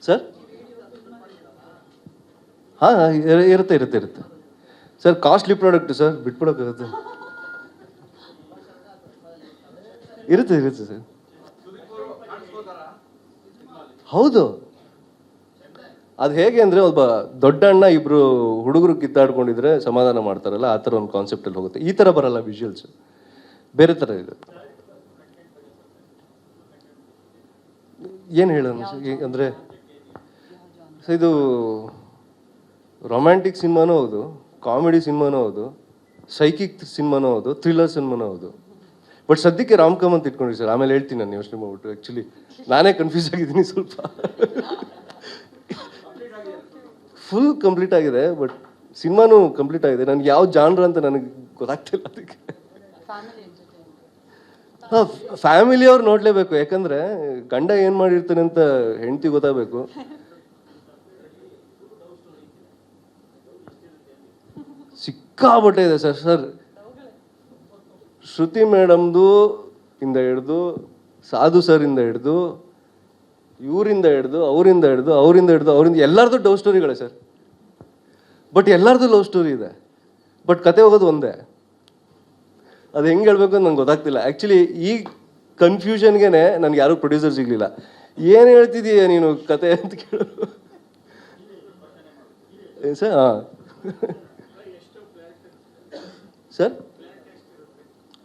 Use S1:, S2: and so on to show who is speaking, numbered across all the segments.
S1: Sir ಹಾಂ ಇರುತ್ತೆ sir. Costly product sir, ಬಿಟ್ಬಿಡೋಕ್ಕಾಗುತ್ತೆ. ಇರುತ್ತೆ ಸರ್. ಹೌದು, ಅದು ಹೇಗೆ ಅಂದರೆ ಒಬ್ಬ ದೊಡ್ಡ ಅಣ್ಣ ಇಬ್ಬರು ಹುಡುಗರು ಕಿತ್ತಾಡ್ಕೊಂಡಿದ್ರೆ ಸಮಾಧಾನ ಮಾಡ್ತಾರಲ್ಲ, ಆ ಥರ ಒಂದು ಕಾನ್ಸೆಪ್ಟಲ್ಲಿ ಹೋಗುತ್ತೆ. ಈ ಥರ ಬರಲ್ಲ ವಿಜುವಲ್ಸ್, ಬೇರೆ ಥರ ಇದೆ. ಏನು ಹೇಳೋಣ ಅಂದರೆ, ಇದು ರೊಮ್ಯಾಂಟಿಕ್ ಸಿನಿಮಾನೂ ಹೌದು, ಕಾಮಿಡಿ ಸಿನಿಮಾನೂ ಹೌದು, ಸೈಕಿಕ್ ಸಿನಿಮಾನೂ ಹೌದು, ಥ್ರಿಲ್ಲರ್ ಸಿನಿಮಾನೂ ಹೌದು. ಬಟ್ ಸದ್ಯಕ್ಕೆ ರಾಮ್ಕಮ್ ಅಂತ ಇಟ್ಕೊಂಡ್ರಿ ಸರ್, ಆಮೇಲೆ ಹೇಳ್ತೀನಿ ನಾನು ಯೋಚನೆ ಮಾಡ್ಬಿಟ್ಟು. ಆ್ಯಕ್ಚುಲಿ ನಾನೇ ಕನ್ಫ್ಯೂಸ್ ಆಗಿದ್ದೀನಿ ಸ್ವಲ್ಪ. ಫುಲ್ ಕಂಪ್ಲೀಟ್ ಆಗಿದೆ, ಬಟ್ ಸಿನಿಮಾನೂ ಕಂಪ್ಲೀಟ್ ಆಗಿದೆ. ನನಗೆ ಯಾವ ಜಾನ್ರ್ ಅಂತ ನನಗೆ ಗೊತ್ತಾಗ್ತಿಲ್ಲ. ಅದಕ್ಕೆ ಹಾಂ, ಫ್ಯಾಮಿಲಿಯವ್ರು ನೋಡಲೇಬೇಕು, ಯಾಕಂದರೆ ಗಂಡ ಏನು ಮಾಡಿರ್ತಾನೆ ಅಂತ ಹೆಂಡತಿ ಗೊತ್ತಾಗಬೇಕು. ಸಿಕ್ಕಾಬಟ್ಟೆ ಇದೆ ಸರ್. ಶ್ರುತಿ ಮೇಡಮ್ದು ಇಂದ ಹಿಡ್ದು, ಸಾಧು ಸರ್ ಇಂದ ಹಿಡ್ದು, ಇವರಿಂದ ಹಿಡ್ದು, ಅವರಿಂದ ಎಲ್ಲರದು ಲವ್ ಸ್ಟೋರಿಗಳೇ ಸರ್. ಬಟ್ ಎಲ್ಲರದು ಲವ್ ಸ್ಟೋರಿ ಇದೆ, ಬಟ್ ಕತೆ ಹೋಗೋದು ಒಂದೇ. ಅದು ಹೆಂಗೆ ಹೇಳ್ಬೇಕು ಅಂತ ನಂಗೆ ಗೊತ್ತಾಗ್ತಿಲ್ಲ. ಆ್ಯಕ್ಚುಲಿ ಈ ಕನ್ಫ್ಯೂಷನ್ಗೆ ನನಗೆ ಯಾರೂ ಪ್ರೊಡ್ಯೂಸರ್ ಸಿಗಲಿಲ್ಲ. ಏನು ಹೇಳ್ತಿದ್ದೀಯ ನೀನು ಕತೆ ಅಂತ ಕೇಳೋರು ಸರ್. ಹಾಂ ಸರ್,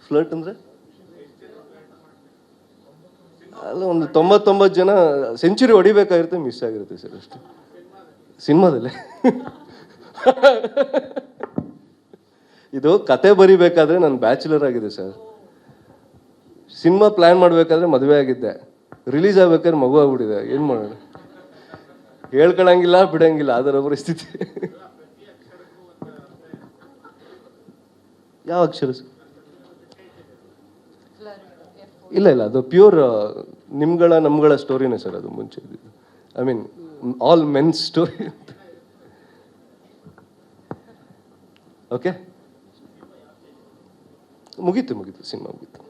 S1: ಫ್ಲರ್ಟ್ ಅಂದರೆ ಅಲ್ಲ, ಒಂದು 99 ಜನ ಸೆಂಚುರಿ ಹೊಡಿಬೇಕಾಗಿರುತ್ತೆ, ಮಿಸ್ ಆಗಿರುತ್ತೆ ಸರ್ ಅಷ್ಟೇ ಸಿನಿಮಾದಲ್ಲೇ. ಇದು ಕತೆ ಬರಿಬೇಕಾದ್ರೆ ನಾನು ಬ್ಯಾಚುಲರ್ ಆಗಿದೆ ಸರ್. ಸಿನಿಮಾ ಪ್ಲ್ಯಾನ್ ಮಾಡಬೇಕಾದ್ರೆ ಮದುವೆ ಆಗಿದ್ದೆ, ರಿಲೀಸ್ ಆಗ್ಬೇಕಾದ್ರೆ ಮಗು ಆಗ್ಬಿಟ್ಟಿದೆ. ಏನು ಮಾಡೋಣ, ಹೇಳ್ಕೊಳಂಗಿಲ್ಲ ಬಿಡಂಗಿಲ್ಲ, ಅದರ ಪರಿಸ್ಥಿತಿ. ಯಾವ ಅಕ್ಷರ ಸರ್? ಇಲ್ಲ, ಅದು ಪ್ಯೂರ್ ನಮ್ಗಳ ಸ್ಟೋರಿನೇ ಸರ್. ಅದು ಮುಂಚೆ I mean all men's story. Okay, ಮುಗೀತು ಸಿನಿಮಾ ಮುಗೀತು.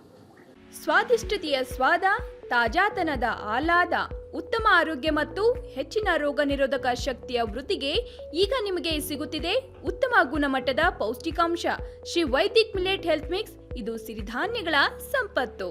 S2: ಸ್ವಾದಿಷ್ಟತೆಯ ಸ್ವಾದ, ತಾಜಾತನದ ಆಹ್ಲಾದ, ಉತ್ತಮ ಆರೋಗ್ಯ ಮತ್ತು ಹೆಚ್ಚಿನ ರೋಗ ನಿರೋಧಕ ಶಕ್ತಿಯ ವೃದ್ಧಿಗೆ ಈಗ ನಿಮಗೆ ಸಿಗುತ್ತಿದೆ ಉತ್ತಮ ಗುಣಮಟ್ಟದ ಪೌಷ್ಟಿಕಾಂಶ. Shri Vaidik millet health mix. ಇದು ಸಿರಿಧಾನ್ಯಗಳ ಸಂಪತ್ತು.